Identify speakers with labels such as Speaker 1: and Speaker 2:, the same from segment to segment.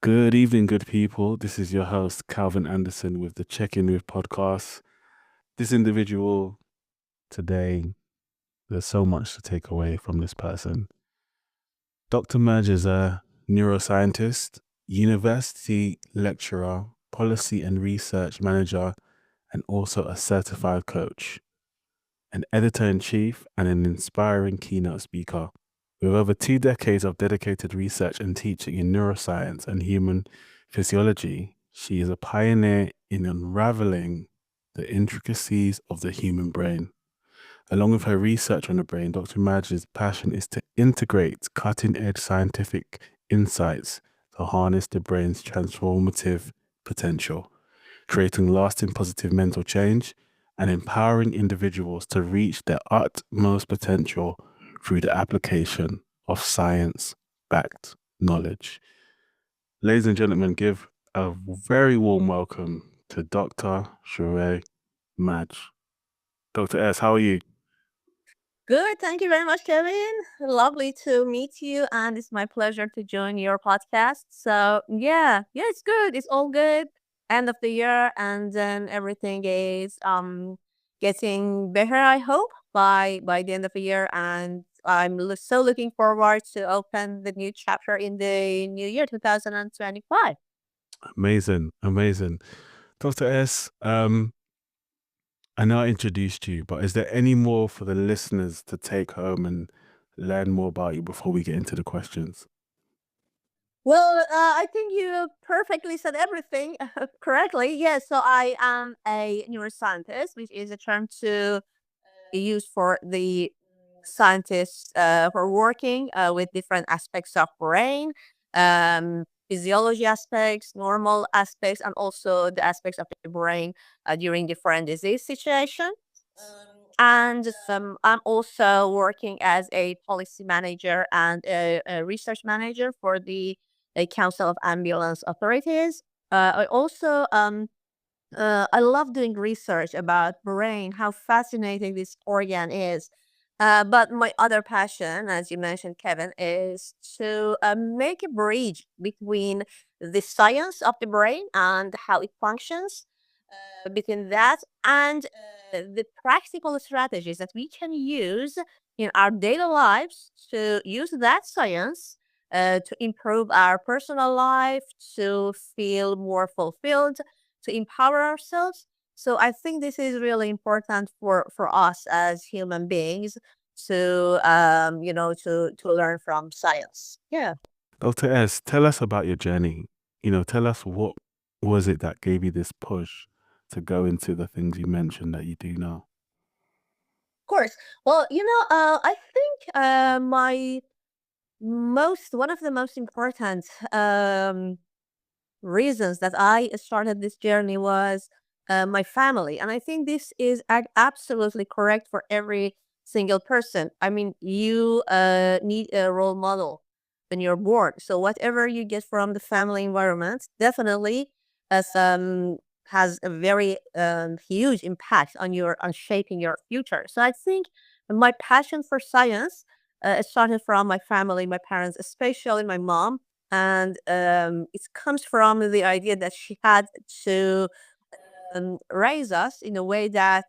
Speaker 1: Good evening, good people. This is your host, Calvin Anderson, with the Check In With podcast. This individual today, there's so much to take away from this person. Dr. Majd is a neuroscientist, university lecturer, policy and research manager, and also a certified coach, an editor in chief, and an inspiring keynote speaker. With over 2 decades of dedicated research and teaching in neuroscience and human physiology, she is a pioneer in unraveling the intricacies of the human brain. Along with her research on the brain, Dr. Maj's passion is to integrate cutting-edge scientific insights to harness the brain's transformative potential, creating lasting positive mental change and empowering individuals to reach their utmost potential through the application of science-backed knowledge. Ladies and gentlemen, give a very warm welcome to Dr. Shohreh Majd. Dr. S, how are you?
Speaker 2: Good. Thank you very much, Kevin. Lovely to meet you, and it's my pleasure to join your podcast. So, yeah, it's good. It's all good. End of the year, and then everything is getting better. I hope by the end of the year, and I'm so looking forward to open the new chapter in the new year, 2025.
Speaker 1: Amazing, amazing. Dr. S, I know I introduced you, but is there any more for the listeners to take home and learn more about you before we get into the questions?
Speaker 2: Well, I think you perfectly said everything correctly. Yes, so I am a neuroscientist, which is a term to use for the scientists for working with different aspects of brain, physiology aspects, normal aspects, and also the aspects of the brain during different disease situations. And I'm also working as a policy manager and a research manager for the Council of Ambulance Authorities. I also I love doing research about brain, how fascinating this organ is. But my other passion, as you mentioned, Kevin, is to make a bridge between the science of the brain and how it functions, between that and the practical strategies that we can use in our daily lives to use that science to improve our personal life, to feel more fulfilled, to empower ourselves. So I think this is really important for us as human beings to to learn from science. Yeah.
Speaker 1: Dr. S, tell us about your journey. Tell us what was it that gave you this push to go into the things you mentioned that you do now?
Speaker 2: Of course. Well, I think my most one of the most important reasons that I started this journey was my family, and I think this is absolutely correct for every single person. I mean, you need a role model when you're born, so whatever you get from the family environment definitely as has a very huge impact on your on shaping your future. So I think my passion for science it started from my family, my parents, especially my mom, and it comes from the idea that she had to raise us in a way that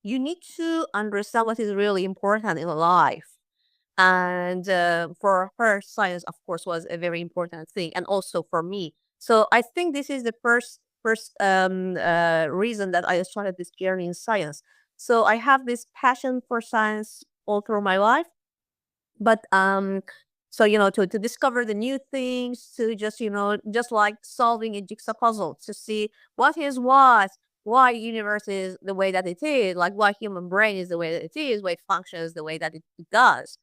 Speaker 2: you need to understand what is really important in life. And for her, science, of course, was a very important thing, and also for me. So I think this is the first reason that I started this journey in science. So I have this passion for science all through my life, but so to discover the new things, to just just like solving a jigsaw puzzle to see what is what, why universe is the way that it is, like why human brain is the way that it is, why it functions the way that it does.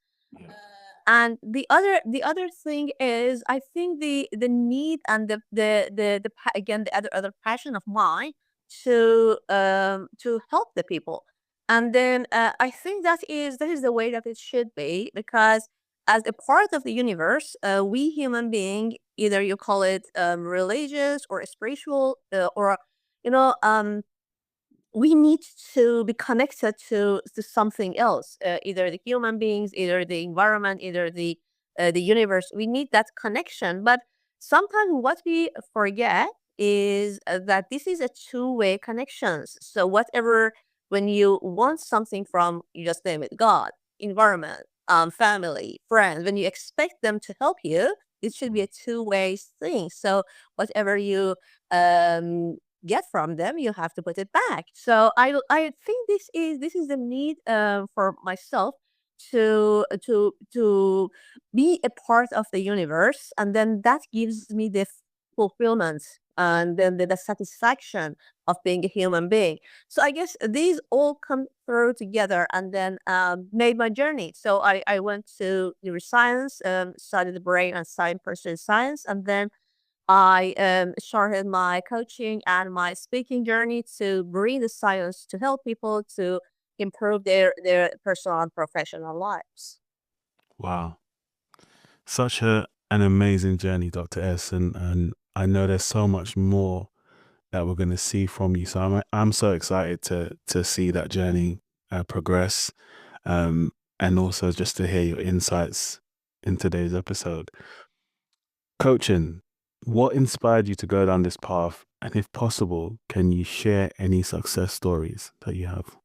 Speaker 2: And the other thing is, I think the need and again the other passion of mine to help the people. And then I think that is the way that it should be, because as a part of the universe, we human being, either you call it religious or spiritual, or you know um we need to be connected to something else, either the human beings, either the environment, either the universe. We need that connection. But sometimes what we forget is that this is a two-way connections. So whatever, when you want something from, you just name it, God, environment, family, friends, when you expect them to help you, it should be a two-way thing. So whatever you um, get from them, you have to put it back. So I think this is the need for myself to be a part of the universe, and then that gives me the fulfillment and then the satisfaction of being a human being. So I guess these all come through together, and then made my journey. So I went to neuroscience, studied the brain and science, person science, and then I started my coaching and my speaking journey to bring the science to help people to improve their personal and professional lives.
Speaker 1: Wow. Such an amazing journey, Dr. S. And I know there's so much more that we're going to see from you. So I'm so excited to see that journey progress, and also just to hear your insights in today's episode. Coaching, what inspired you to go down this path? And if possible, can you share any success stories that you have?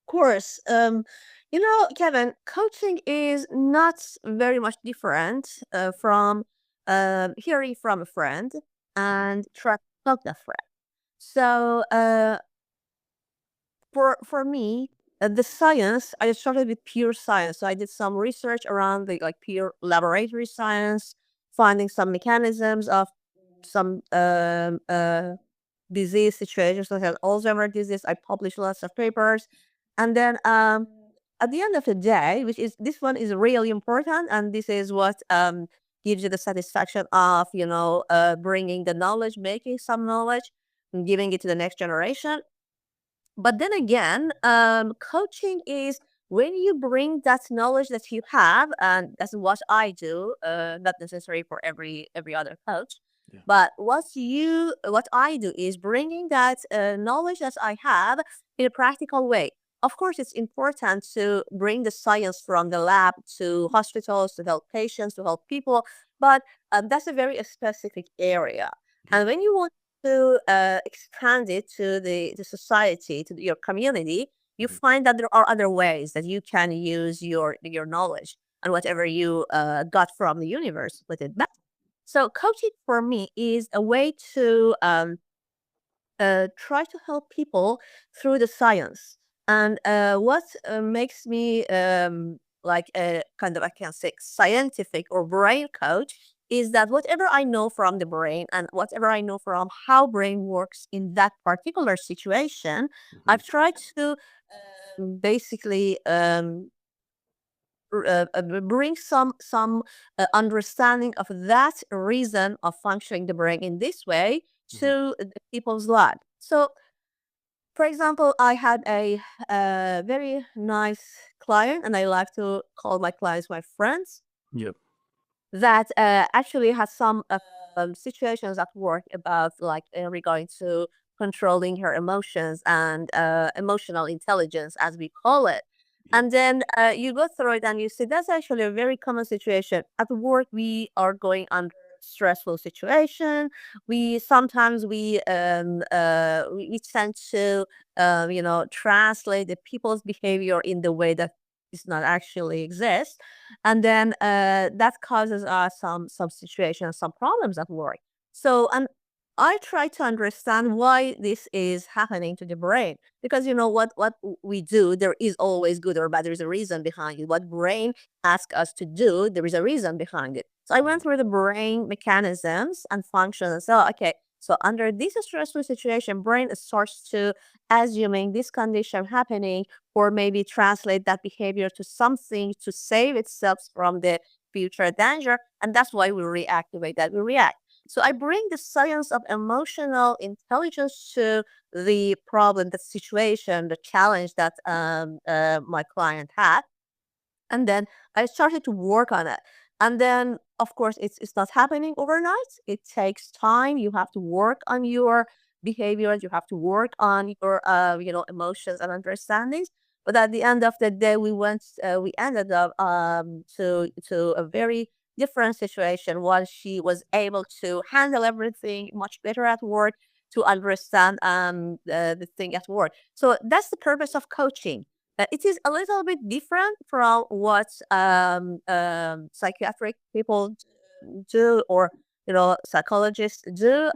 Speaker 2: Course. Kevin, coaching is not very much different from hearing from a friend and trying to help that friend. So for me, the science, I started with pure science. So I did some research around the like pure laboratory science, finding some mechanisms of some disease situations such as Alzheimer's disease. I published lots of papers. And then at the end of the day, which is this one is really important, and this is what gives you the satisfaction of, bringing the knowledge, making some knowledge, and giving it to the next generation. But then again, coaching is when you bring that knowledge that you have, and that's what I do, not necessary for every other coach.
Speaker 1: Yeah.
Speaker 2: But what I do is bringing that knowledge that I have in a practical way. Of course, it's important to bring the science from the lab to hospitals to help patients, to help people, but that's a very specific area. And when you want to expand it to the society, to your community, you find that there are other ways that you can use your knowledge and whatever you got from the universe with it back. So coaching for me is a way to try to help people through the science. And what makes me like a kind of, I can say, scientific or brain coach is that whatever I know from the brain and whatever I know from how brain works in that particular situation, I've tried to basically bring some understanding of that reason of functioning the brain in this way to the people's life. So, for example, I had a very nice client, and I like to call my clients my friends,
Speaker 1: Yep.
Speaker 2: that actually has some situations at work about like regarding to controlling her emotions and emotional intelligence, as we call it. And then you go through it and you see that's actually a very common situation. At work, we are going under stressful situation. We sometimes we tend to translate the people's behavior in the way that does not actually exist, and then that causes us some situations, some problems at work. So, and I try to understand why this is happening to the brain, because what we do, there is always good or bad. There is a reason behind it. What brain asks us to do, there is a reason behind it. So I went through the brain mechanisms and functions. So okay, so under this stressful situation, brain starts to assuming this condition happening, or maybe translate that behavior to something to save itself from the future danger. And that's why we reactivate that. We react. So I bring the science of emotional intelligence to the problem, the situation, the challenge that my client had. And then I started to work on it. And then, of course, it's not happening overnight. It takes time. You have to work on your behaviors. You have to work on your, emotions and understandings. But at the end of the day, we ended up to a very different situation once she was able to handle everything much better at work, to understand the thing at work. So that's the purpose of coaching. It is a little bit different from what psychiatric people do, or psychologists do.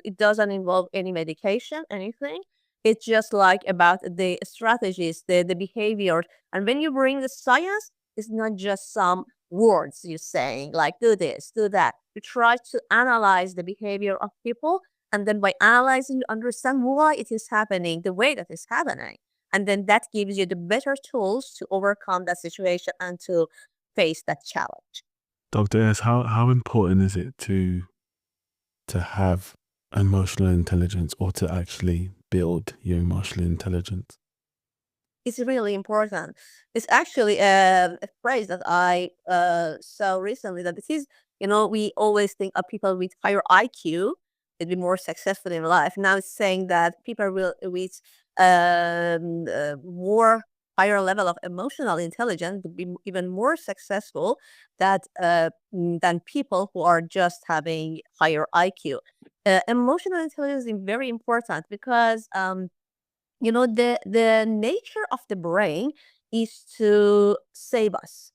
Speaker 2: It doesn't involve any medication, anything. It's just like about the strategies, the behavior. And when you bring the science, it's not just some words you're saying, like do this, do that. You try to analyze the behavior of people, and then by analyzing, you understand why it is happening the way that it's happening. And then that gives you the better tools to overcome that situation and to face that challenge.
Speaker 1: Dr. S, how important is it to have emotional intelligence, or to actually build your emotional intelligence?
Speaker 2: It's really important. It's actually a phrase that I saw recently, that this is, we always think of people with higher IQ would be more successful in life. Now it's saying that people with more higher level of emotional intelligence would be even more successful than people who are just having higher IQ. Emotional intelligence is very important because the nature of the brain is to save us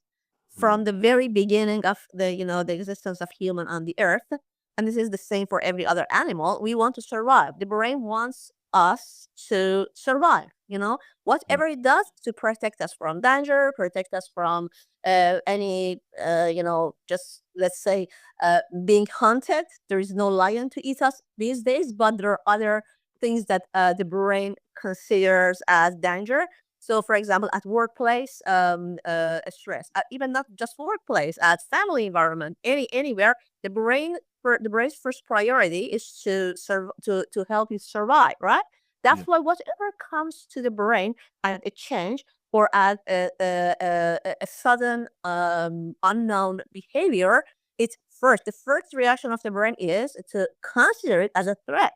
Speaker 2: from the very beginning of the existence of human on the earth. And this is the same for every other animal. We want to survive. The brain wants us to survive,
Speaker 1: Yeah.
Speaker 2: whatever it does to protect us from danger, protect us from any just, let's say, being hunted. There is no lion to eat us these days, but there are other things that the brain considers as danger. So, for example, at workplace, stress, even not just workplace, at family environment, anywhere, the brain's first priority is to help you survive, right? That's
Speaker 1: Yeah.
Speaker 2: why whatever comes to the brain at a change, or at a sudden unknown behavior, it's first the first reaction of the brain is to consider it as a threat.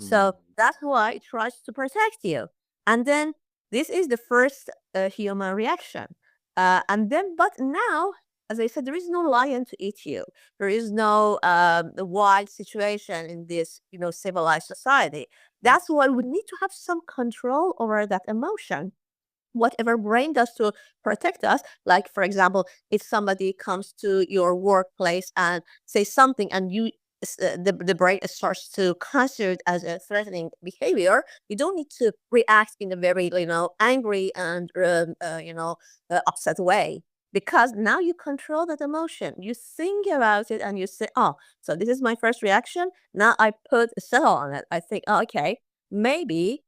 Speaker 1: Mm.
Speaker 2: So that's why it tries to protect you. And then this is the first human reaction. And then, but now, as I said, there is no lion to eat you. There is no wild situation in this, civilized society. That's why we need to have some control over that emotion. Whatever brain does to protect us, like for example, if somebody comes to your workplace and say something, and the brain starts to consider it as a threatening behavior, you don't need to react in a very angry and upset way, because now you control that emotion. You think about it and you say, oh, so this is my first reaction. Now I put a settle on it. I think, oh, okay, maybe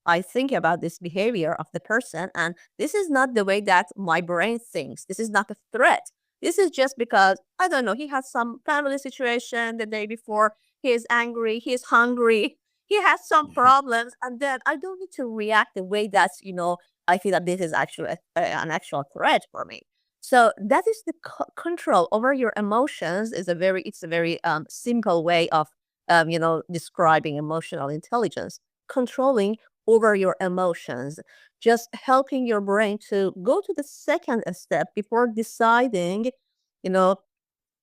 Speaker 2: I think about this behavior of the person, and this is not the way that my brain thinks. This is not a threat. This is just because, I don't know, he has some family situation the day before. He is angry. He is hungry. He has some
Speaker 1: Mhm.
Speaker 2: problems. And then I don't need to react the way that, I feel that this is actually an actual threat for me. So that is the control over your emotions. It's a very simple way of, describing emotional intelligence. Controlling over your emotions, just helping your brain to go to the second step before deciding, you know,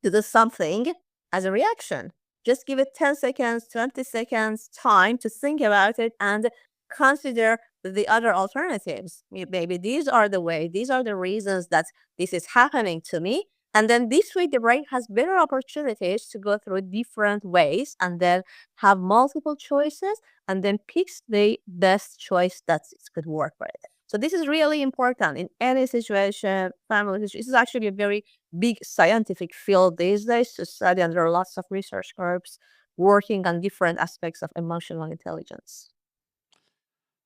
Speaker 2: to do something as a reaction. Just give it 10 seconds, 20 seconds time to think about it and consider the other alternatives. Maybe these are the reasons that this is happening to me. And then this way, the brain has better opportunities to go through different ways and then have multiple choices, and then picks the best choice that could work for it. So this is really important in any situation, family situation. This is actually a very big scientific field these days to study, and there are lots of research groups working on different aspects of emotional intelligence.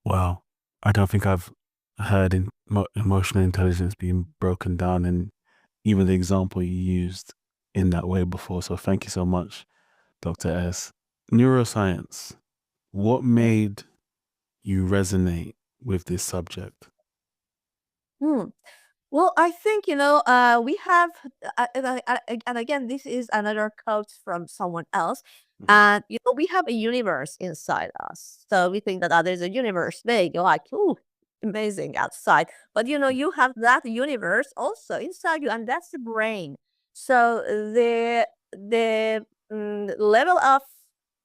Speaker 1: Wow. I don't think I've heard emotional intelligence being broken down, and even the example you used in that way before. So thank you so much, Dr. S. Neuroscience. What made you resonate with this subject?
Speaker 2: Hmm. Well, I think, we have, and again, this is another quote from someone else.
Speaker 1: Mhm.
Speaker 2: And, we have a universe inside us. So we think that there's a universe big, like, ooh, amazing outside. But, you have that universe also inside you, and that's the brain. So the level of,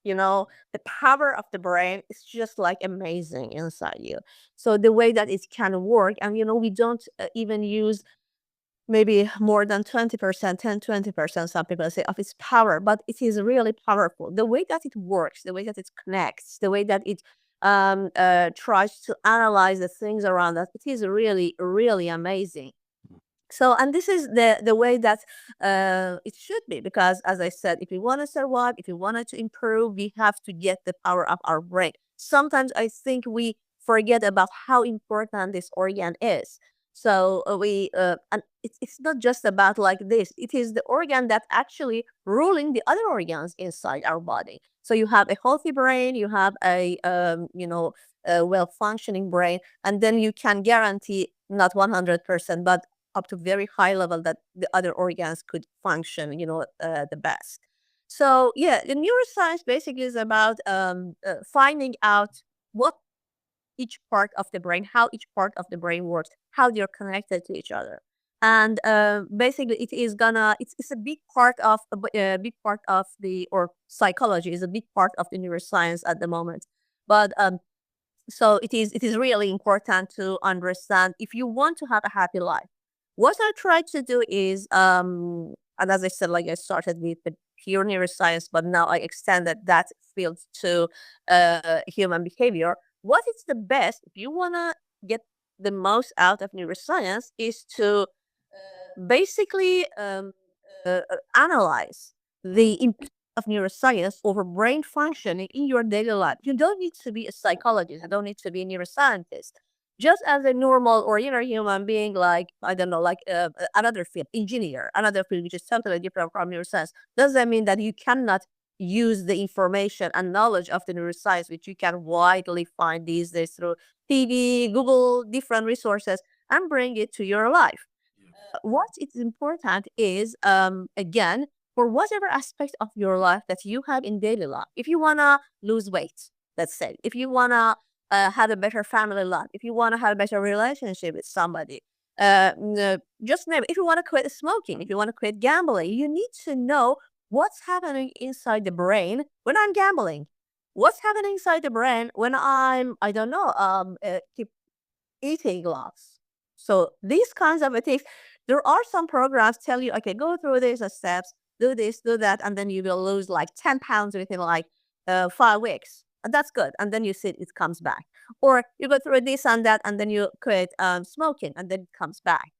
Speaker 2: the power of the brain is just like amazing inside you. So the way that it can work, and we don't even use maybe more than 20%, 10, 20%, some people say, of its power, but it is really powerful. The way that it works, the way that it connects, the way that it tries to analyze the things around us, it is really, really amazing. So, and this is the way that it should be, because as I said, if we want to survive, if we wanted to improve, we have to get the power of our brain. Sometimes I think we forget about how important this organ is. So and it's not just about like this. It is the organ that actually ruling the other organs inside our body. So you have a healthy brain, you have a well functioning brain, and then you can guarantee not 100%, but up to very high level that the other organs could function, the best. So yeah, the neuroscience basically is about finding out what each part of the brain, how each part of the brain works, how they're connected to each other. And basically, it's a big part of or psychology is a big part of the neuroscience at the moment. But so it is really important to understand if you want to have a happy life. What I try to do is, and as I said, like I started with the pure neuroscience, but now I extended that field to human behavior. What is the best if you want to get the most out of neuroscience is to basically analyze the impact of neuroscience over brain functioning in your daily life. You don't need to be a psychologist. You don't need to be a neuroscientist. Just as a normal or human being, like I don't know, like another field, engineer, another field which is totally different from neuroscience, does that mean that you cannot use the information and knowledge of the neuroscience, which you can widely find these days through TV, Google, different resources, and bring it to your life? What is important is, again, for whatever aspect of your life that you have in daily life. If you want to lose weight, let's say, if you want to have a better family life, if you want to have a better relationship with somebody, just name it. If you want to quit smoking, if you want to quit gambling, you need to know what's happening inside the brain when I'm gambling. What's happening inside the brain when I don't know, keep eating lots. So these kinds of things, there are some programs tell you, okay, go through these steps, do this, do that, and then you will lose like 10 pounds within like 5 weeks. And that's good. And then you see it comes back. Or you go through this and that, and then you quit smoking, and then it comes back.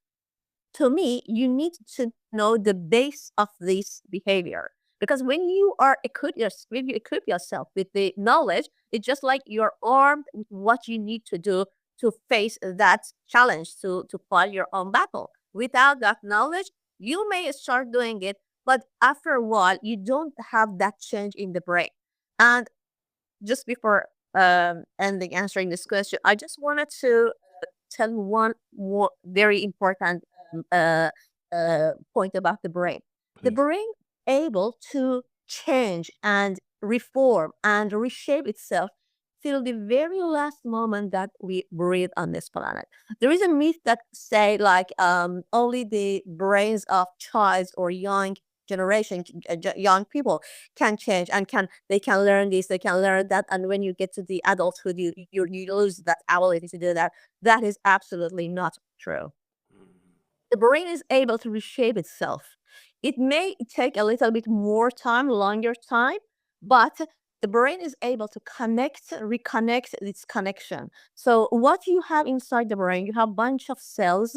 Speaker 2: To me, you need to know the base of this behavior. Because when you when you equip yourself with the knowledge, it's just like you're armed with what you need to do to face that challenge, to fight your own battle. Without that knowledge, you may start doing it, but after a while, you don't have that change in the brain. And just before ending answering this question, I just wanted to tell you one more very important point about the brain. The
Speaker 1: Please.
Speaker 2: brain able to change and reform and reshape itself till the very last moment that we breathe on this planet. There is a myth that say like only the brains of child or young generation, young people can change and they can learn this, they can learn that, and when you get to the adulthood, you lose that ability to do that. That is absolutely not true. The brain is able to reshape itself. It may take a little bit more time, longer time, but the brain is able to reconnect its connection. So what you have inside the brain, you have a bunch of cells,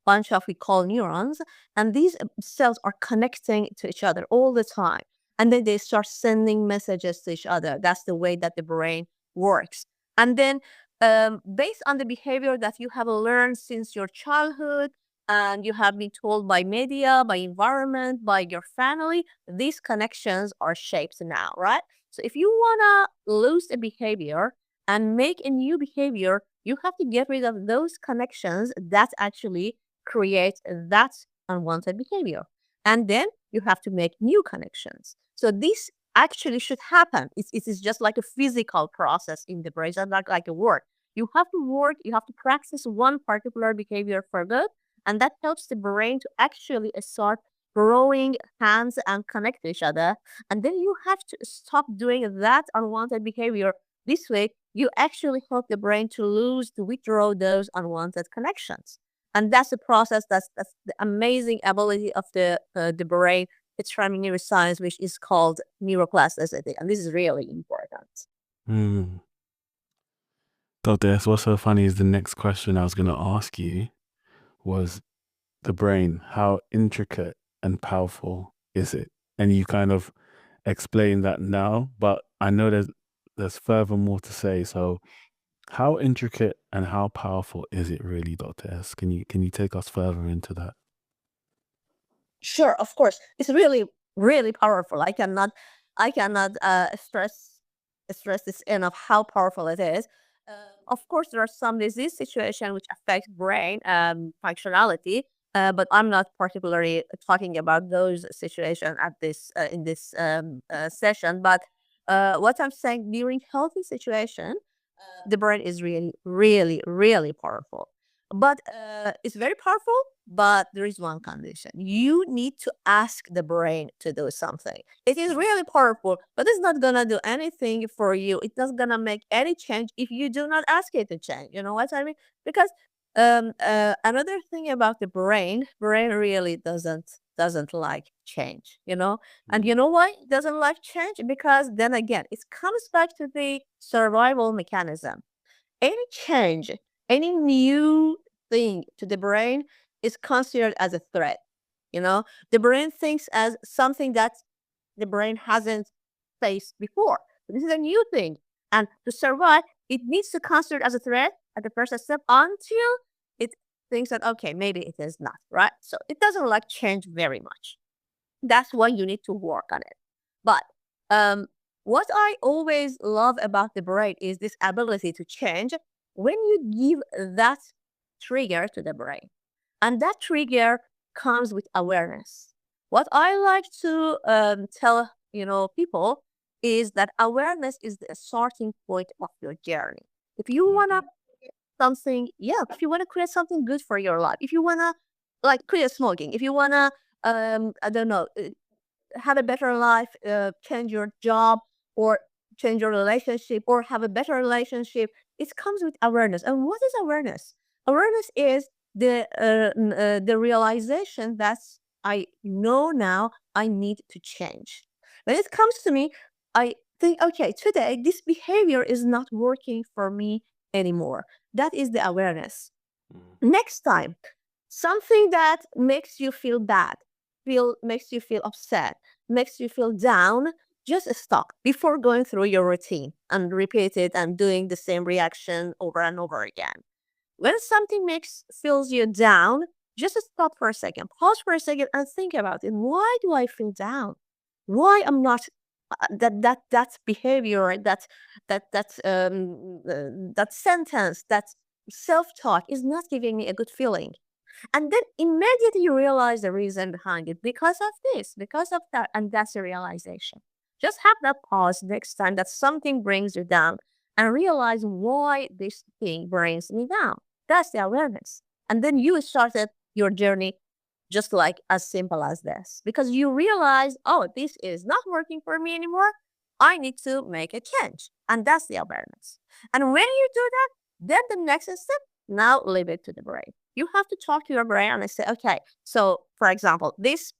Speaker 2: bunch of we call neurons, and these cells are connecting to each other all the time. And then they start sending messages to each other. That's the way that the brain works. And then based on the behavior that you have learned since your childhood, and you have been told by media, by environment, by your family, these connections are shaped now, right? So if you want to lose a behavior and make a new behavior, you have to get rid of those connections that actually create that unwanted behavior. And then you have to make new connections. So this actually should happen. It is just like a physical process in the brain, it's not like a work. You have to work, you have to practice one particular behavior for good, and that helps the brain to actually start growing hands and connect to each other. And then you have to stop doing that unwanted behavior. This way, you actually help the brain to withdraw those unwanted connections. And that's the process. That's the amazing ability of the brain. It's from neuroscience, which is called neuroplasticity, and this is really important.
Speaker 1: Mm. Dr. S, what's so funny is the next question I was going to ask you was the brain. How intricate and powerful is it? And you kind of explained that now, but I know there's further more to say. So how intricate and how powerful is it really, Dr. S? Can you take us further into that?
Speaker 2: Sure, of course. It's really, really powerful. I cannot stress this enough how powerful it is. Of course, there are some disease situations which affect brain functionality, but I'm not particularly talking about those situations at this in this session. But what I'm saying, during healthy situation, the brain is really, really, really powerful. But it's very powerful, but there is one condition. You need to ask the brain to do something. It is really powerful, but it's not gonna do anything for you. It's not gonna make any change if you do not ask it to change. You know what I mean? Because another thing about the brain really doesn't like change, you know? And you know why it doesn't like change? Because then again, it comes back to the survival mechanism. Any change, any new thing to the brain is considered as a threat. You know, the brain thinks as something that the brain hasn't faced before. This is a new thing. And to survive, it needs to consider as a threat at the first step until it thinks that, okay, maybe it is not, right? So it doesn't like change very much. That's why you need to work on it. But um, what I always love about the brain is this ability to change when you give that trigger to the brain. And that trigger comes with awareness. What I like to tell people is that awareness is the starting point of your journey. If you wanna something, yeah, if you wanna create something good for your life, if you wanna like quit smoking, if you wanna I don't know, have a better life, change your job, or change your relationship, or have a better relationship, it comes with awareness. And what is awareness? Awareness is the realization that I know now I need to change. When it comes to me, I think, okay, today this behavior is not working for me anymore. That is the awareness. Next time, something that makes you feel bad, makes you feel upset, makes you feel down, just stop before going through your routine and repeat it and doing the same reaction over and over again. When something feels you down, just stop for a second, pause for a second, and think about it. Why do I feel down? Why I'm not that behavior, that sentence, that self talk is not giving me a good feeling. And then immediately you realize the reason behind it because of this, because of that, and that's a realization. Just have that pause next time that something brings you down and realize why this thing brings me down. That's the awareness. And then you started your journey just like as simple as this because you realize, oh, this is not working for me anymore. I need to make a change. And that's the awareness. And when you do that, then the next step, now leave it to the brain. You have to talk to your brain and say, okay, so for example, this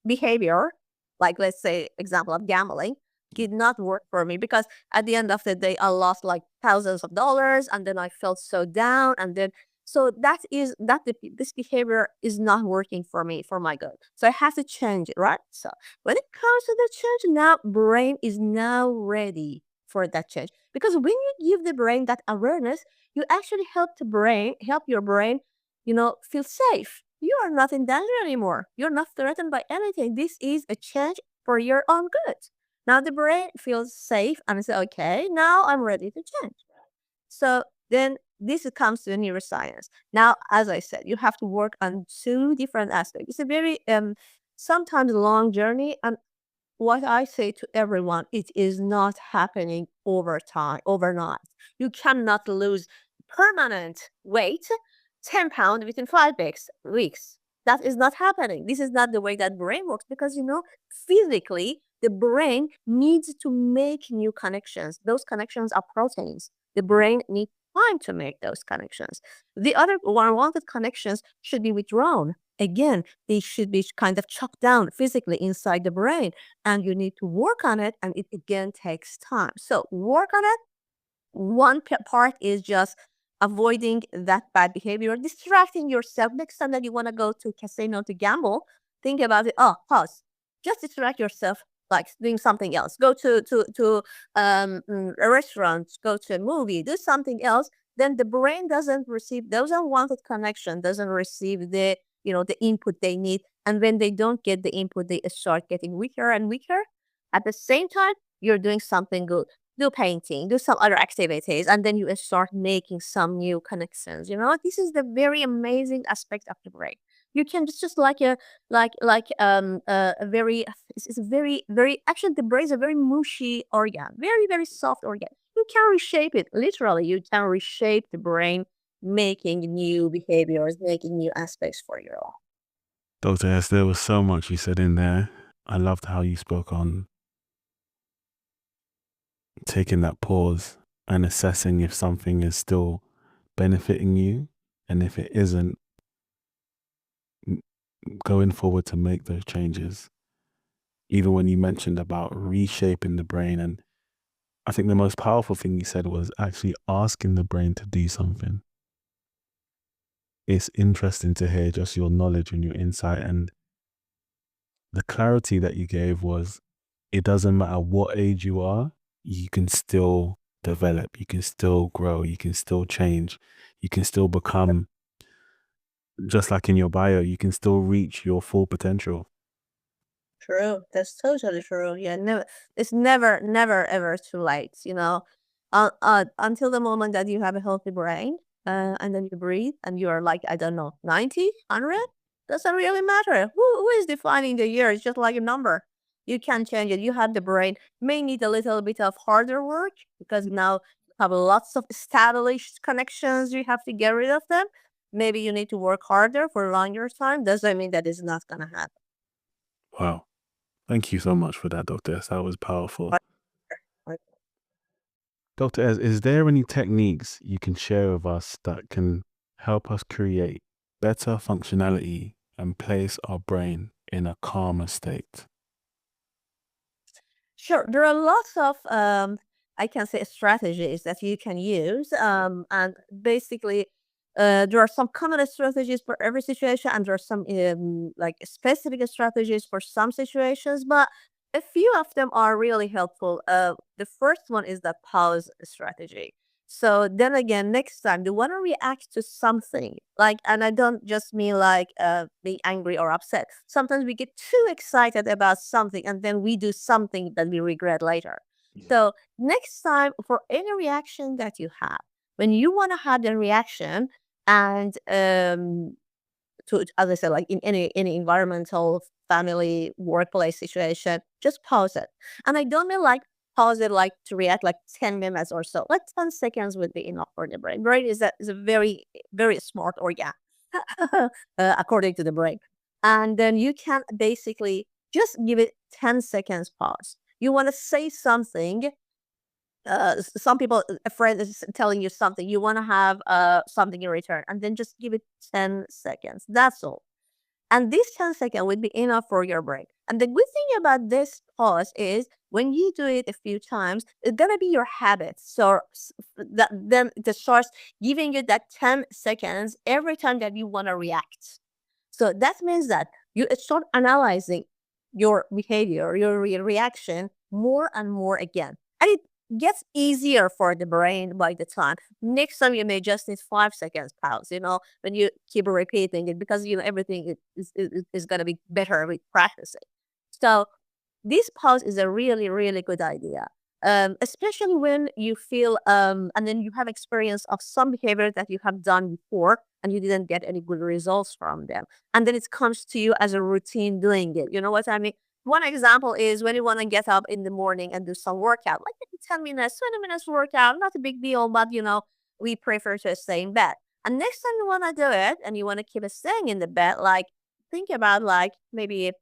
Speaker 2: behavior, like let's say example of gambling, did not work for me because at the end of the day, I lost like thousands of dollars and then I felt so down. And then, so this behavior is not working for me, for my good. So I have to change it, right? So when it comes to the change, now brain is now ready for that change. Because when you give the brain that awareness, you actually help your brain, feel safe. You are not in danger anymore. You're not threatened by anything. This is a change for your own good. Now the brain feels safe and says, okay, now I'm ready to change. So then this comes to neuroscience. Now, as I said, you have to work on two different aspects. It's a very sometimes long journey. And what I say to everyone, it is not happening overnight. You cannot lose permanent weight, 10 pounds within 5 weeks. That is not happening. This is not the way that brain works, because physically the brain needs to make new connections. Those connections are proteins. The brain needs time to make those connections. The other unwanted connections should be withdrawn. Again, they should be kind of chopped down physically inside the brain, and you need to work on it, and it again takes time. So work on it. One part is just avoiding that bad behavior, distracting yourself. Next time that you want to go to casino to gamble, think about it. Oh, pause. Just distract yourself, like doing something else. Go to a restaurant, go to a movie, do something else. Then the brain doesn't receive those unwanted connection, doesn't receive the input they need. And when they don't get the input, they start getting weaker and weaker. At the same time, you're doing something good. Do painting, do some other activities, and then you start making some new connections. This is the very amazing aspect of the brain. You can just like a very it's a very very actually the brain is a very mushy organ, very very soft organ. You can reshape it literally. You can reshape the brain, making new behaviors, making new aspects for your life.
Speaker 1: Dr. S, there was so much you said in there. I loved how you spoke on taking that pause and assessing if something is still benefiting you, and if it isn't, going forward to make those changes. Even when you mentioned about reshaping the brain, and I think the most powerful thing you said was actually asking the brain to do something. It's interesting to hear just your knowledge and your insight, and the clarity that you gave was, it doesn't matter what age you are, you can still develop, you can still grow, you can still change, you can still become, just like in your bio, you can still reach your full potential.
Speaker 2: True. That's totally true. Yeah, it's never, ever too late, until the moment that you have a healthy brain, and then you breathe and you're like, I don't know, 90, 100, doesn't really matter. Who is defining the year? It's just like a number. You can change it. You have the brain, may need a little bit of harder work, because now you have lots of established connections. You have to get rid of them. Maybe you need to work harder for a longer time. Doesn't mean that it's not going to happen.
Speaker 1: Wow. Thank you so much for that, Dr. S. That was powerful.
Speaker 2: Like,
Speaker 1: Dr. S, is there any techniques you can share with us that can help us create better functionality and place our brain in a calmer state?
Speaker 2: Sure, there are lots of I can say strategies that you can use, and basically, there are some common strategies for every situation, and there are some like specific strategies for some situations. But a few of them are really helpful. The first one is the pause strategy. So then again, next time you want to react to something, like, and I don't just mean like being angry or upset. Sometimes we get too excited about something, and then we do something that we regret later.
Speaker 1: Yeah.
Speaker 2: So next time, for any reaction that you have, when you want to have the reaction, and to, as I said, like in any environmental, family, workplace situation, just pause it. And I don't mean like pause it like to react like 10 minutes or so. Like 10 seconds would be enough for the brain. Brain is a very, very smart organ, according to the brain. And then you can basically just give it 10 seconds pause. You want to say something. Some people, a friend is telling you something, you want to have something in return, and then just give it 10 seconds. That's all. And this 10 seconds would be enough for your brain. And the good thing about this pause is, when you do it a few times, it's gonna be your habit. So that then it starts giving you that 10 seconds every time that you want to react. So that means that you start analyzing your behavior, your reaction more and more again. And it gets easier for the brain by the time. Next time you may just need 5 seconds pause, when you keep repeating it, because everything is gonna be better with practicing. So this pause is a really, really good idea. Especially when you feel and then you have experience of some behavior that you have done before and you didn't get any good results from them. And then it comes to you as a routine doing it. You know what I mean? One example is when you want to get up in the morning and do some workout, like maybe 10 minutes, 20 minutes workout, not a big deal, but we prefer to stay in bed. And next time you want to do it and you want to keep it staying in the bed, like think about like maybe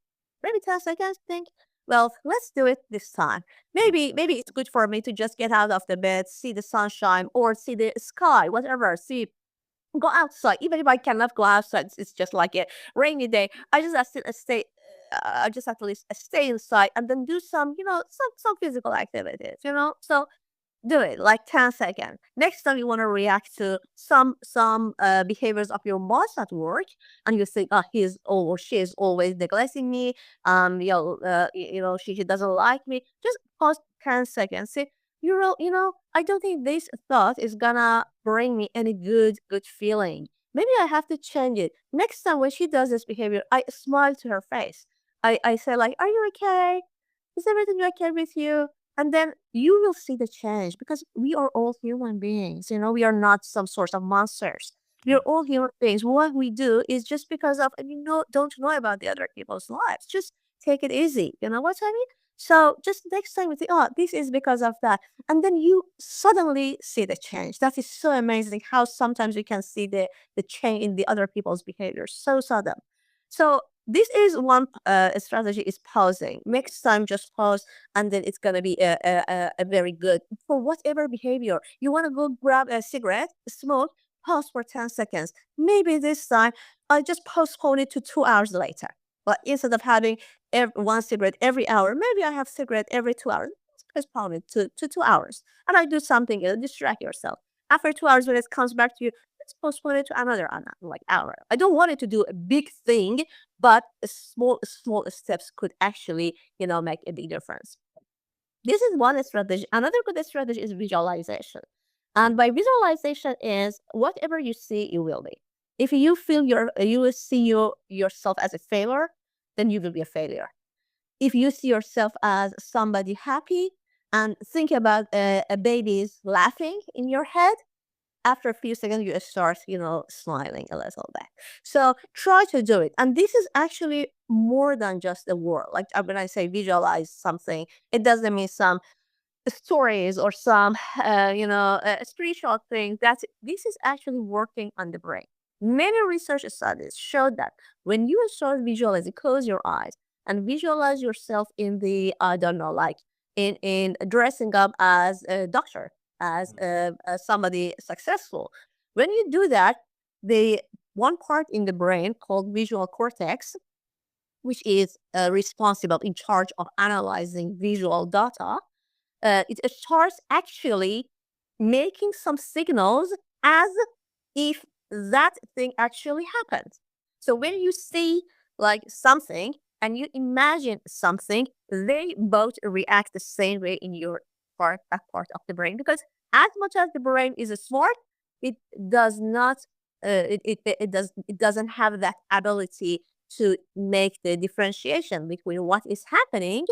Speaker 2: 10 seconds, think, well, let's do it this time. Maybe it's good for me to just get out of the bed, see the sunshine or see the sky, whatever, see, go outside. Even if I cannot go outside, it's just like a rainy day. I just have to stay. I just have to stay inside and then do some, some physical activities. So do it like 10 seconds. Next time you want to react to some behaviors of your boss at work, and you think, oh, he's or she is always neglecting me. She doesn't like me. Just pause 10 seconds. Say, I don't think this thought is gonna bring me any good feeling. Maybe I have to change it. Next time when she does this behavior, I smile to her face. I say like, are you okay? Is everything okay with you? And then you will see the change because we are all human beings. We are not some sort of monsters. We are all human beings. What we do is just because of, don't know about the other people's lives. Just take it easy. You know what I mean? So just next time you think, oh, this is because of that. And then you suddenly see the change. That is so amazing how sometimes you can see the change in the other people's behavior. So sudden. So this is one strategy is pausing. Next time, just pause, and then it's gonna be a very good for whatever behavior. You want to go grab a cigarette, smoke, pause for 10 seconds. Maybe this time I just postpone it to 2 hours later. But instead of having one cigarette every hour, maybe I have cigarette every 2 hours. Postpone it to 2 hours, and I do something else. Distract yourself. After 2 hours, when it comes back to you, let's postpone it to another like hour. I don't want it to do a big thing, but small steps could actually, make a big difference. This is one strategy. Another good strategy is visualization. And by visualization is whatever you see, you will be. If you feel you will see yourself as a failure, then you will be a failure. If you see yourself as somebody happy and think about a baby's laughing in your head, after a few seconds, you start, smiling a little bit. So try to do it. And this is actually more than just a word. Like when I say visualize something, it doesn't mean some stories or some, spiritual things. This is actually working on the brain. Many research studies show that when you start visualizing, close your eyes and visualize yourself in the, I don't know, like in dressing up as a doctor, as somebody successful. When you do that, the one part in the brain called visual cortex, which is responsible in charge of analyzing visual data, it starts actually making some signals as if that thing actually happened. So when you see like something and you imagine something, they both react the same way in your that part of the brain, because as much as the brain is smart, it does not it doesn't have that ability to make the differentiation between what is happening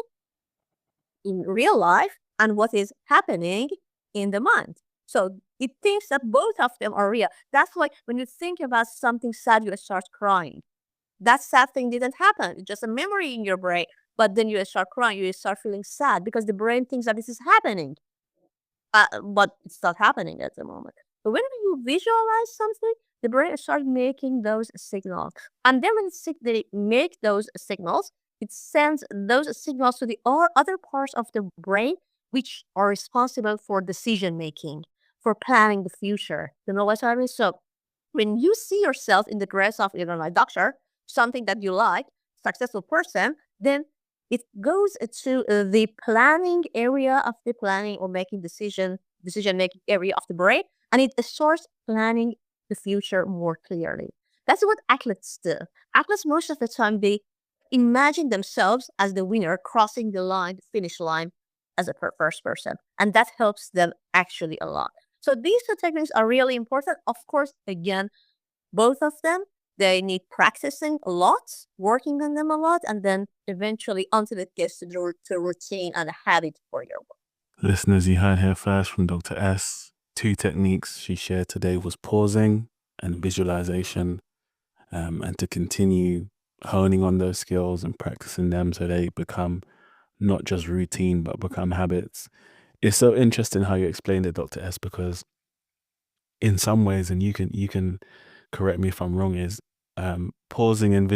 Speaker 2: in real life and what is happening in the mind. So it thinks that both of them are real. That's why when you think about something sad, you start crying. That sad thing didn't happen. It's just a memory in your brain. But then you start crying, you start feeling sad because the brain thinks that this is happening. But it's not happening at the moment. But when you visualize something, the brain starts making those signals. And then when they make those signals, it sends those signals to the other parts of the brain, which are responsible for decision making, for planning the future. You know what I mean? So when you see yourself in the dress of, like doctor, something that you like, successful person, then it goes to the planning area of the planning or making decision making area of the brain, and it starts planning the future more clearly. That's what athletes do. Athletes most of the time they imagine themselves as the winner crossing the finish line as a first person, and that helps them actually a lot. So these two techniques are really important. Of course, again, both of them, they need practicing a lot, working on them a lot, and then eventually until it gets to the routine and a habit for your work.
Speaker 1: Listeners, you heard here first from Dr. S. 2 techniques she shared today was pausing and visualization, and to continue honing on those skills and practicing them so they become not just routine but become habits. It's so interesting how you explained it, Dr. S, because in some ways, and you can correct me if I'm wrong, is pausing and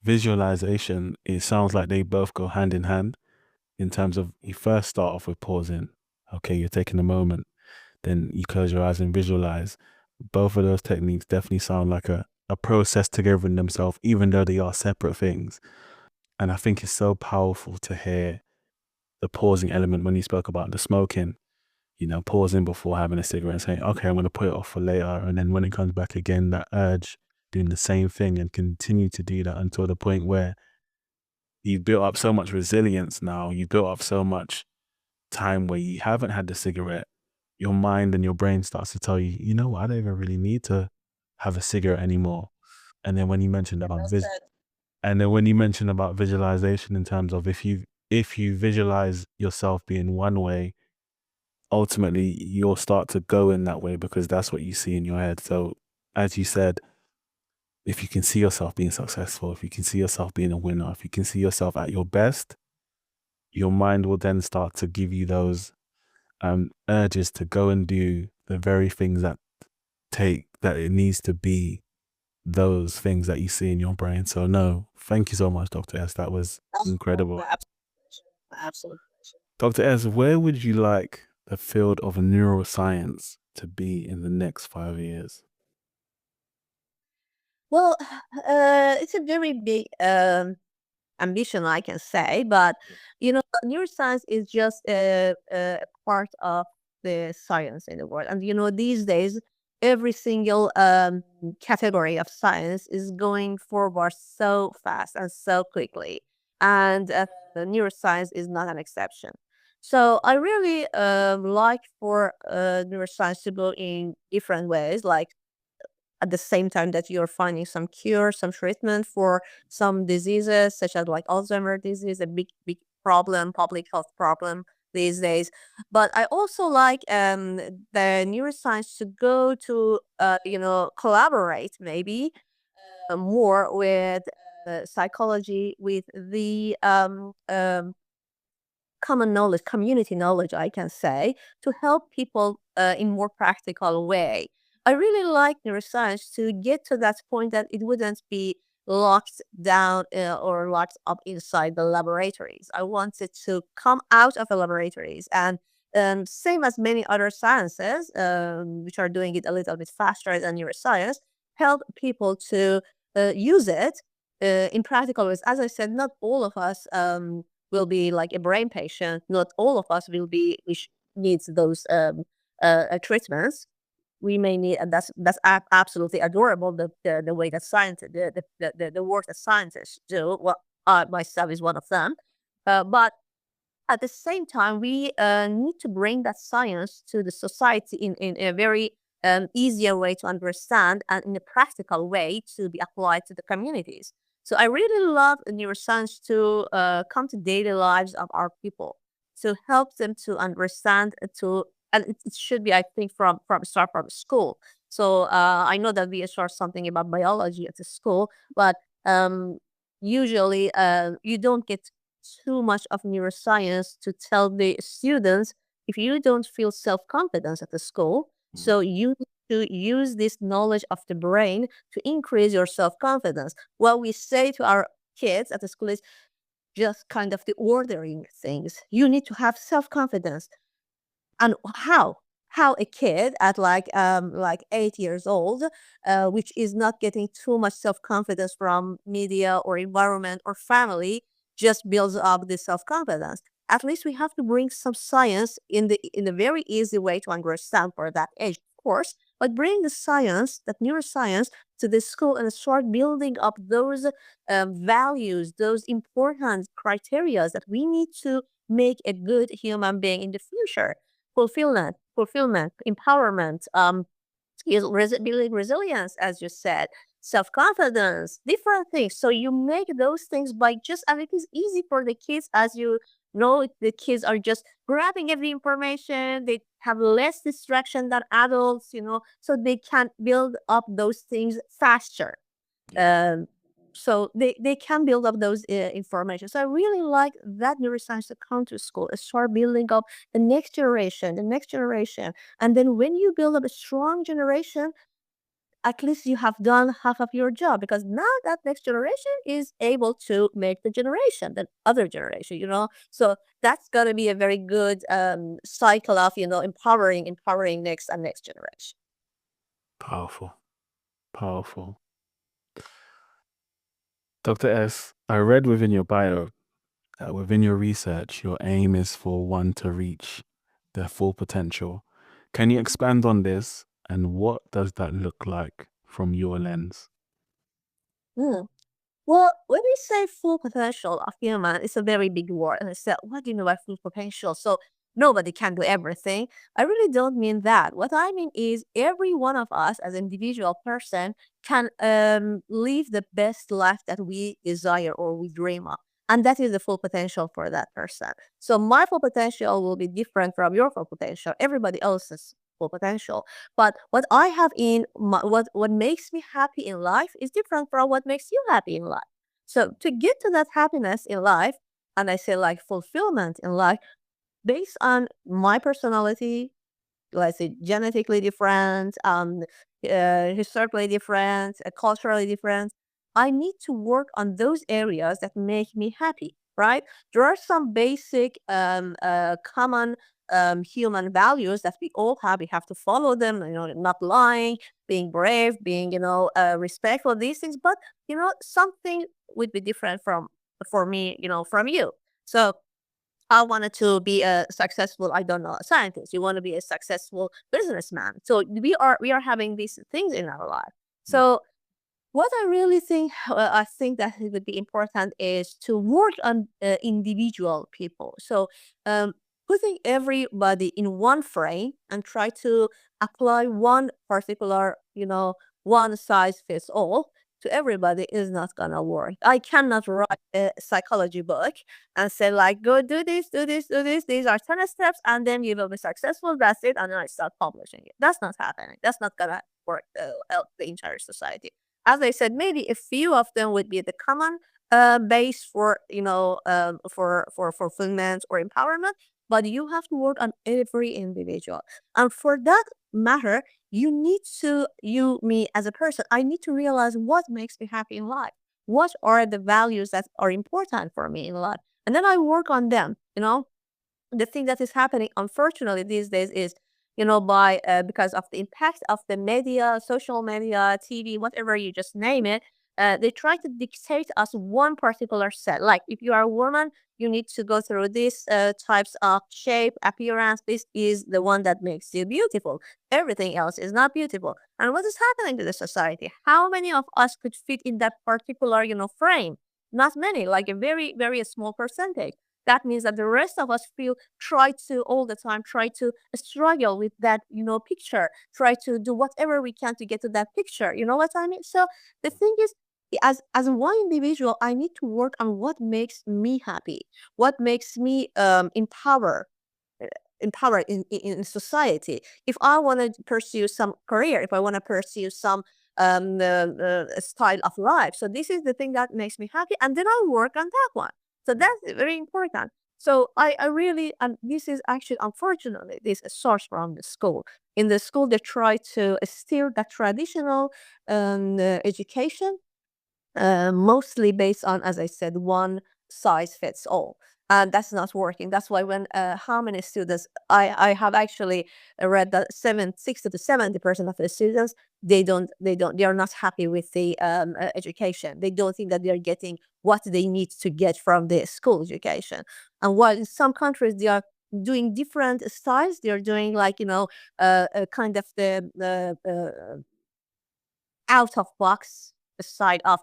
Speaker 1: visualization, it sounds like they both go hand in hand in terms of you first start off with pausing. Okay, you're taking a moment, then you close your eyes and visualize. Both of those techniques definitely sound like a process together in themselves, even though they are separate things. And I think it's so powerful to hear the pausing element when you spoke about the smoking, pausing before having a cigarette and saying, okay, I'm going to put it off for later. And then when it comes back again, that urge, doing the same thing and continue to do that until the point where you've built up so much resilience now, you've built up so much time where you haven't had the cigarette, your mind and your brain starts to tell you, you know what, I don't even really need to have a cigarette anymore. And then when you mentioned about visualization in terms of if you visualize yourself being one way, ultimately you'll start to go in that way because that's what you see in your head. So as you said, if you can see yourself being successful, if you can see yourself being a winner, if you can see yourself at your best, your mind will then start to give you those urges to go and do the very things that it needs to be those things that you see in your brain. So no, thank you so much, Dr. S. That was incredible.
Speaker 2: Absolutely.
Speaker 1: Dr. S, where would you like the field of neuroscience to be in the next 5 years?
Speaker 2: Well, it's a very big ambition, I can say, but neuroscience is just a part of the science in the world. And these days, every single category of science is going forward so fast and so quickly, and the neuroscience is not an exception. So I really like for neuroscience to go in different ways, like at the same time that you're finding some cure, some treatment for some diseases, such as like Alzheimer's disease, a big, big problem, public health problem these days. But I also like the neuroscience to go to, collaborate maybe more with psychology, with the common knowledge, community knowledge, I can say, to help people in more practical way. I really like neuroscience to get to that point that it wouldn't be locked down or locked up inside the laboratories. I want it to come out of the laboratories and same as many other sciences, which are doing it a little bit faster than neuroscience, help people to use it in practical ways. As I said, not all of us will be like a brain patient. Not all of us will be which needs those treatments. We may need, and that's absolutely adorable. The way that science, the work that scientists do. Well, I myself is one of them, but at the same time, we need to bring that science to the society in a very easier way to understand and in a practical way to be applied to the communities. So I really love neuroscience to come to daily lives of our people, to help them to understand, and it should be, I think, from start from school. So I know that we start something about biology at the school, but um, usually you don't get too much of neuroscience to tell the students if you don't feel self-confidence at the school. So you need to use this knowledge of the brain to increase your self-confidence. What we say to our kids at the school is just kind of the ordering things. You need to have self-confidence. And how a kid at like 8 years old, which is not getting too much self-confidence from media or environment or family, just builds up this self-confidence. At least we have to bring some science in a very easy way to understand for that age, of course, but bring the science, that neuroscience, to the school and start building up those values, those important criteria that we need to make a good human being in the future. Fulfillment, empowerment, building resilience, as you said, self confidence, different things. So you make those things by just, and it is easy for the kids, as you know, the kids are just grabbing every information. They have less distraction than adults, so they can build up those things faster. Um, so they can build up those information. So I really like that neuroscience to come to school and start building up the next generation. And then when you build up a strong generation, at least you have done half of your job, because now that next generation is able to make the other generation. So that's going to be a very good cycle of, empowering next and next generation.
Speaker 1: Powerful. Powerful. Dr. S, I read within your bio, within your research, your aim is for one to reach their full potential. Can you expand on this, and what does that look like from your lens?
Speaker 2: Mm. Well, when we say full potential of human, it's a very big word. And I said, what do you mean by full potential? So nobody can do everything. I really don't mean that. What I mean is every one of us as an individual person can live the best life that we desire or we dream of. And that is the full potential for that person. So my full potential will be different from your full potential, everybody else's full potential. But what I have what makes me happy in life is different from what makes you happy in life. So to get to that happiness in life, and I say like fulfillment in life, based on my personality, let's say genetically different, historically different, culturally different, I need to work on those areas that make me happy, right? There are some basic, common human values that we all have. We have to follow them, not lying, being brave, being, respectful, these things. But, something would be different for me, from you. So I wanted to be a successful, I don't know, scientist. You want to be a successful businessman. So we are having these things in our life. So what I really think, I think that it would be important is to work on individual people. So putting everybody in one frame and try to apply one particular, one size fits all to everybody is not gonna work. I cannot write a psychology book and say like, go do this, do this, do this. These are 10 steps, and then you will be successful. That's it, and then I start publishing it. That's not happening. That's not gonna work out the entire society. As I said, maybe a few of them would be the common base for for fulfillment or empowerment, but you have to work on every individual. And for that matter, me as a person, I need to realize what makes me happy in life. What are the values that are important for me in life? And then I work on them. The thing that is happening, unfortunately, these days is, by because of the impact of the media, social media, TV, whatever you just name it, they try to dictate us one particular set. Like if you are a woman, you need to go through these types of shape, appearance. This is the one that makes you beautiful. Everything else is not beautiful. And what is happening to the society? How many of us could fit in that particular, frame? Not many, like a very, very small percentage. That means that the rest of us try to all the time, try to struggle with that, picture, try to do whatever we can to get to that picture. You know what I mean? So the thing is, as one individual, I need to work on what makes me happy, what makes me empowered in society. If I want to pursue some career, if I want to pursue some style of life. So this is the thing that makes me happy. And then I work on that one. So that's very important. So I really, and this is actually, unfortunately, this is a source from the school. In the school, they try to steer the traditional education, mostly based on, as I said, one size fits all. And that's not working. That's why when how many students I have actually read that 60 to 70% of the students, they are not happy with the education. They don't think that they are getting what they need to get from the school education. And while in some countries they are doing different styles, they are doing like kind of the out of box side of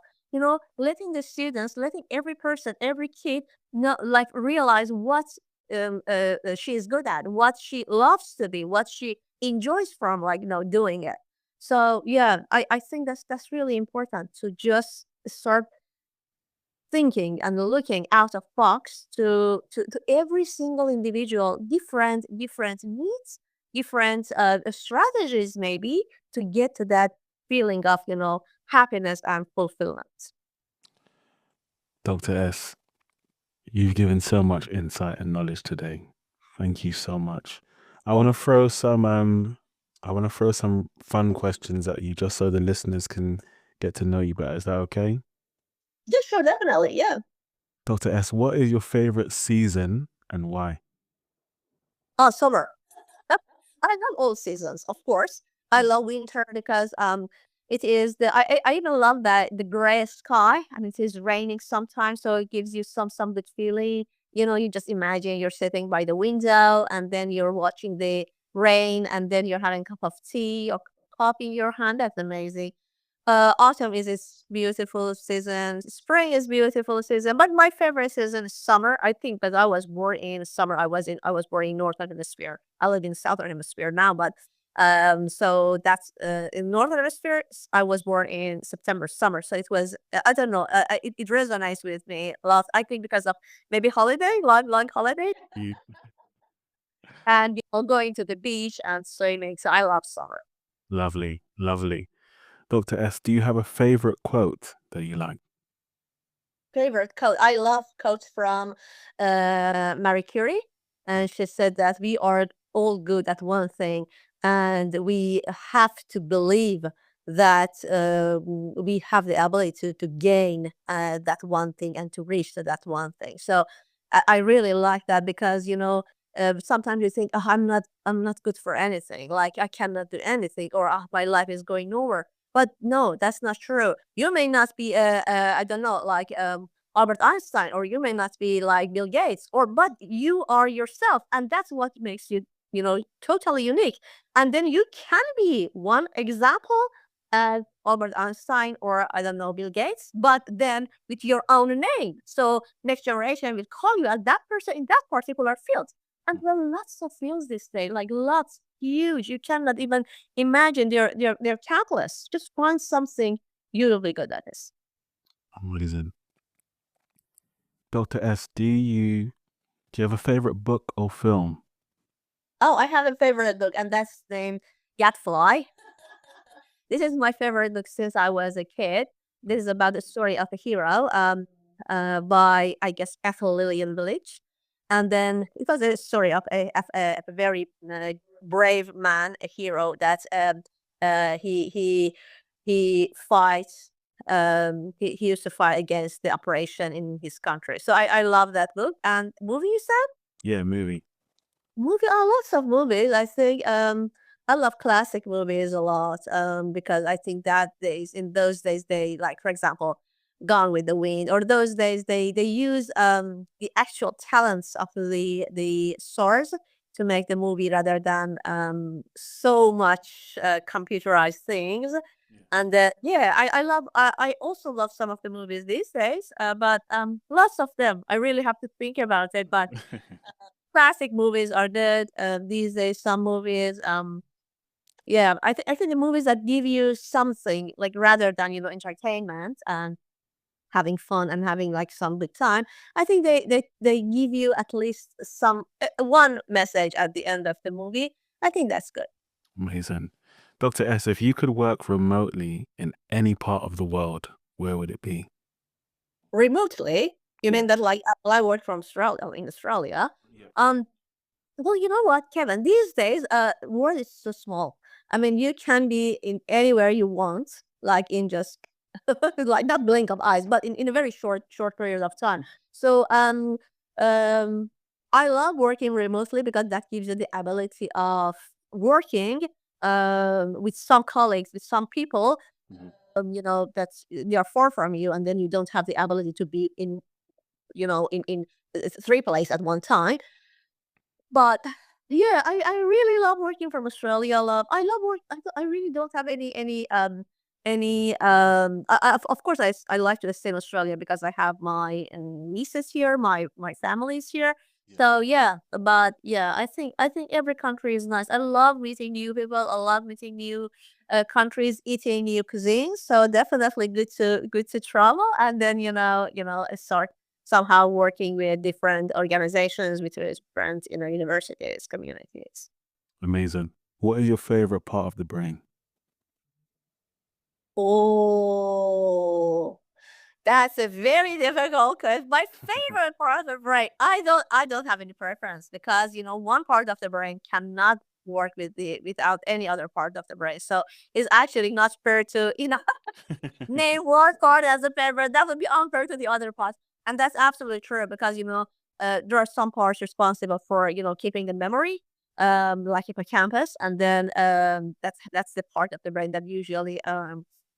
Speaker 2: letting the students, letting every person, every kid know, like realize what she is good at, what she loves to be, what she enjoys from like doing it. So yeah, I think that's really important to just start thinking and looking out of box to every single individual, different needs, different strategies maybe to get to that feeling of happiness and fulfillment.
Speaker 1: Dr. S, you've given so much insight and knowledge today. Thank you so much. I want to throw some I want to throw some fun questions at you just so the listeners can get to know you better. Is that okay?
Speaker 2: Yeah, sure, definitely. Yeah.
Speaker 1: Dr. S, what is your favorite season and why?
Speaker 2: Oh, summer. Yep. I love all seasons, of course. I
Speaker 1: Mm.
Speaker 2: love winter because it is I even love that the gray sky and it is raining sometimes, so it gives you some good feeling. You know, you just imagine you're sitting by the window and then you're watching the rain and then you're having a cup of tea or coffee in your hand. That's amazing. Autumn is its beautiful season. Spring is beautiful season, but my favorite season is summer. I think because I was born in summer. I was born in northern hemisphere. I live in southern hemisphere now, but so that's in northern hemisphere. I was born in September, summer. So it was I don't know. It resonates with me a lot. I think because of maybe holiday, long holiday,
Speaker 1: You
Speaker 2: and going to the beach and swimming. So I love summer.
Speaker 1: lovely, lovely. Dr. S, do you have a favorite quote that you like?
Speaker 2: Favorite quote. I love quotes from Marie Curie, and she said that we are all good at one thing, and we have to believe that we have the ability to gain that one thing and to reach to that one thing. So I really like that because sometimes you think, oh, I'm not good for anything, like I cannot do anything, or oh, my life is going nowhere. But no, that's not true. You may not be, I don't know, like Albert Einstein, or you may not be like Bill Gates, or but you are yourself, and that's what makes you, totally unique. And then you can be one example as Albert Einstein or I don't know Bill Gates, but then with your own name. So next generation will call you as that person in that particular field. And there are lots of fields this day, like lots, huge. You cannot even imagine they're countless. Just find something you'll be good at this.
Speaker 1: Amazing. Dr. S, do you have a favorite book or film?
Speaker 2: Oh, I have a favorite book, and that's named Gadfly. This is my favorite book since I was a kid. This is about the story of a hero, by I guess Ethel Lillian Village, and then it was a story of a very brave man, a hero that he fights. He used to fight against the oppression in his country. So I love that book. And movie, you said?
Speaker 1: Yeah, movie.
Speaker 2: Movie lots of movies. I think I love classic movies a lot because I think that in those days they like for example Gone with the Wind, or those days they use the actual talents of the stars to make the movie rather than so much computerized things.
Speaker 1: Yeah.
Speaker 2: And yeah, I love I also love some of the movies these days, but lots of them I really have to think about it. But classic movies are good these days. Some movies, yeah, I think the movies that give you something like rather than entertainment and having fun and having like some good time. I think they give you at least some one message at the end of the movie. I think that's good.
Speaker 1: Amazing. Dr. S, if you could work remotely in any part of the world, where would it be?
Speaker 2: Remotely, you
Speaker 1: Yeah.
Speaker 2: mean that like I work from Australia in Australia?
Speaker 1: Yeah.
Speaker 2: Well, you know what, Kevin? These days, world is so small. I mean, you can be in anywhere you want, like in just like not blink of eyes, but in a very short period of time. So um I love working remotely because that gives you the ability of working with some colleagues, with some people,
Speaker 1: Mhm.
Speaker 2: that's they are far from you, and then you don't have the ability to be in in three places at one time. But yeah, I really love working from Australia. I love work. I really don't have of course I like to stay in Australia because I have my nieces here, my family's here.
Speaker 1: Yeah.
Speaker 2: So yeah, but yeah, I think every country is nice. I love meeting new people. I love meeting new countries, eating new cuisines. So definitely good to travel, and then start somehow working with different organizations, with different universities, communities.
Speaker 1: Amazing. What is your favorite part of the brain?
Speaker 2: Oh, that's a very difficult question. My favorite part of the brain. I don't have any preference because one part of the brain cannot work without any other part of the brain. So it's actually not fair to name one part as a favorite. That would be unfair to the other parts, and that's absolutely true because there are some parts responsible for keeping the memory, like hippocampus, and then that's the part of the brain that usually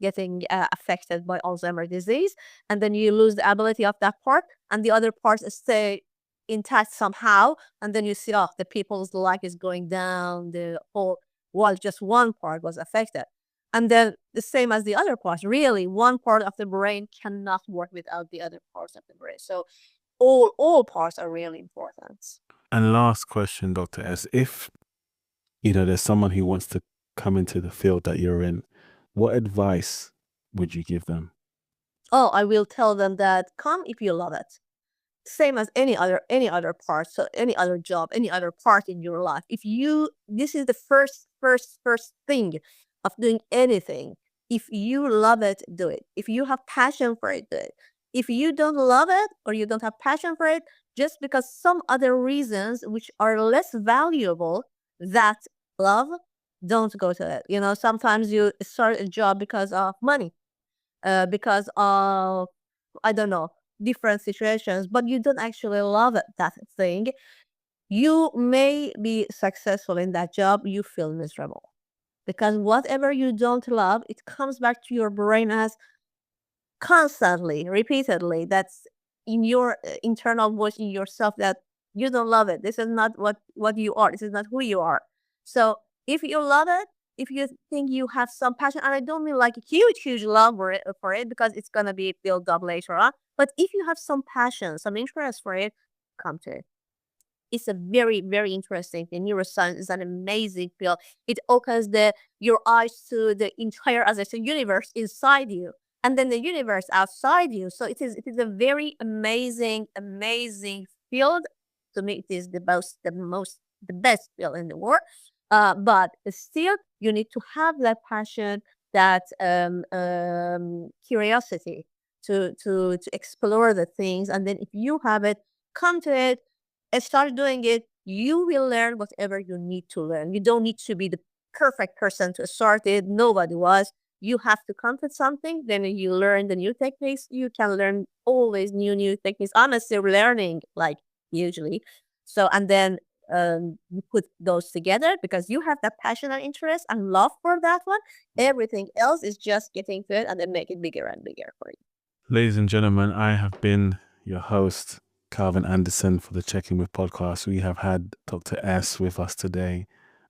Speaker 2: getting affected by Alzheimer's disease, and then you lose the ability of that part, and the other parts stay intact somehow, and then you see, oh, the people's life is going down the whole while just one part was affected. And then the same as the other parts, really, one part of the brain cannot work without the other parts of the brain. So all parts are really important.
Speaker 1: And last question, Dr. S, if there's someone who wants to come into the field that you're in, what advice would you give them?
Speaker 2: Oh, I will tell them that come if you love it. Same as any other part, so any other job, any other part in your life. This is the first thing of doing anything. If you love it, do it. If you have passion for it, do it. If you don't love it or you don't have passion for it, just because some other reasons which are less valuable that love, don't go to it. Sometimes you start a job because of money, because of, I don't know, different situations, but you don't actually love that thing. You may be successful in that job, you feel miserable. Because whatever you don't love, it comes back to your brain as constantly, repeatedly. That's in your internal voice in yourself that you don't love it. This is not what you are. This is not who you are. So if you love it, if you think you have some passion, and I don't mean like a huge love for it because it's gonna be built up later on. But if you have some passion, some interest for it, come to it. It's a very interesting thing. Neuroscience is an amazing field. It opens your eyes to the entire, as I said, universe inside you, and then the universe outside you. So it is a very amazing field. To me, it is the best field in the world. But still, you need to have that passion, that curiosity to explore the things, and then if you have it, come to it and start doing it. You will learn whatever you need to learn. You don't need to be the perfect person to start it. Nobody was. You have to come to something, then you learn the new techniques. You can learn always new techniques. I'm still learning, like usually. So, and then you put those together because you have that passion and interest and love for that one. Everything else is just getting to it and then make it bigger and bigger for you.
Speaker 1: Ladies and gentlemen, I have been your host, Calvin Anderson, for the Check-In With podcast. We have had Dr. S with us today.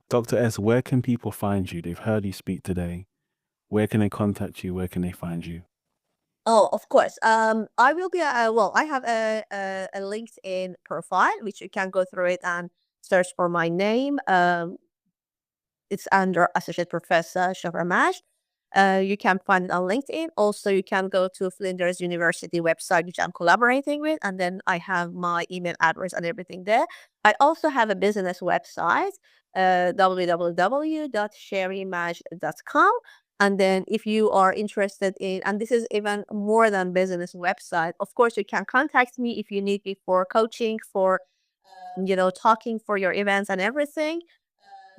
Speaker 1: Dr. S, where can people find you? They've heard you speak today. Where can they contact you? Where can they find you?
Speaker 2: Oh, of course. I will be. I have a LinkedIn profile which you can go through it and search for my name. It's under Associate Professor Shohreh Majd. You can find it on LinkedIn. Also, you can go to Flinders University website, which I'm collaborating with, and then I have my email address and everything there. I also have a business website, www.shohrehmajd.com. And then if you are interested in, and this is even more than business website, of course, you can contact me if you need me for coaching, for, talking for your events and everything.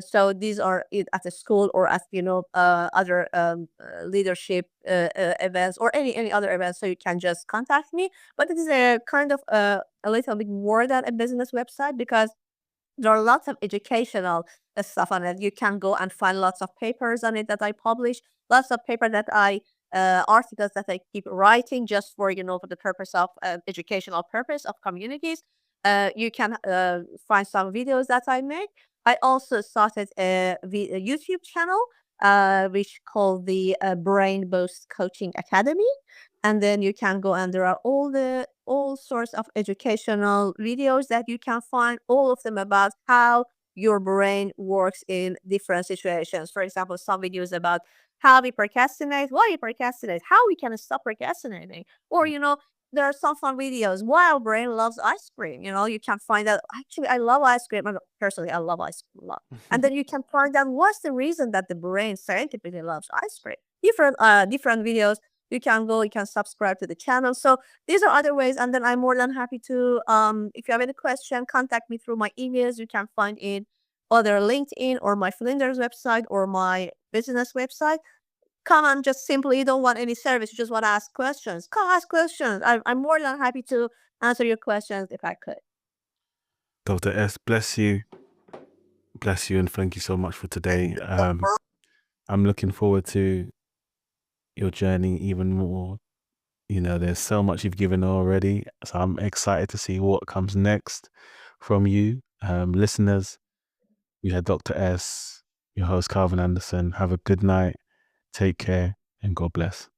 Speaker 2: So these are it at a school or at other leadership events or any other events. So you can just contact me. But it is a kind of a little bit more than a business website because there are lots of educational stuff on it. You can go and find lots of papers on it that I publish, lots of paper that I articles that I keep writing just for for the purpose of educational purpose of communities. You can find some videos that I make. I also started a YouTube channel, which called the Brain Boost Coaching Academy, and then you can go and there are all sorts of educational videos that you can find, all of them about how your brain works in different situations. For example, some videos about how we procrastinate, why we procrastinate, how we can stop procrastinating, or there are some fun videos. Why our brain loves ice cream. You can find out. Actually, I love ice cream. Personally, I love ice cream a lot. And then you can find out what's the reason that the brain scientifically loves ice cream. Different videos. You can go. You can subscribe to the channel. So these are other ways. And then I'm more than happy to. If you have any question, contact me through my emails. You can find it other LinkedIn or my Flinders website or my business website, come and just simply, you don't want any service, you just want to ask questions, come ask questions. I'm more than happy to answer your questions if I could.
Speaker 1: Dr. S, bless you, and thank you so much for today. I'm looking forward to your journey even more. You know, there's so much you've given already, so I'm excited to see what comes next from you. Listeners, we had Dr. S, your host Calvin Anderson. Have a good night, take care, and God bless.